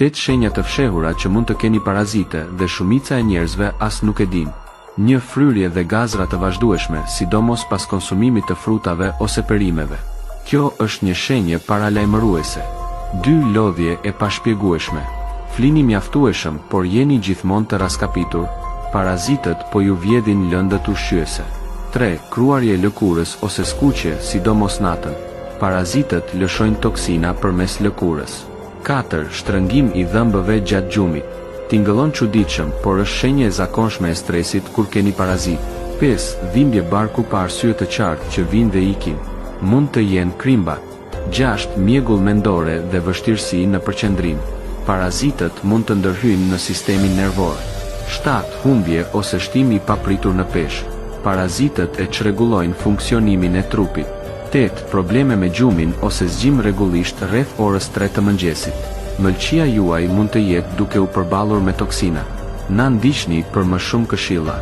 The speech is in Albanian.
8 shenja të fshehura që mund të keni parazite dhe shumica e njerëzve as nuk e din. 1. Fryrje dhe gazra të vazhdueshme, sidomos pas konsumimit të frutave ose perimeve. Kjo është një shenjë paralajmëruese. 2. Lodhje e pashpjegueshme. Flini mjaftueshëm, por jeni gjithmonë të raskapitur. Parazitët po ju vjedhin lëndët ushqyese. 3. Kruarje lëkurës ose skuqje, sidomos natën. Parazitët lëshojnë toksina përmes lëkurës. 4. Shtrëngim i dhëmbëve gjatë gjumit. Tingëllon çuditshëm, por është shenjë e zakonshme e stresit kur keni parazit. 5. Dhimbje barku pa arsye të qartë që vijnë dhe ikin. Mund të jenë krimbat. 6. Mjegull mendore dhe vështirësi në përqendrim. Parazitët mund të ndërhyjnë në sistemin nervor. 7. Humbje ose shtimi i papritur në peshë. Parazitët e çrregullojnë funksionimin e trupit. 8. Probleme me gjumin ose zgjim rregullisht rreth orës 3 të mëngjesit. Mëlçia juaj mund të jetë duke u përballur me toksina. Na ndiqni për më shumë këshilla.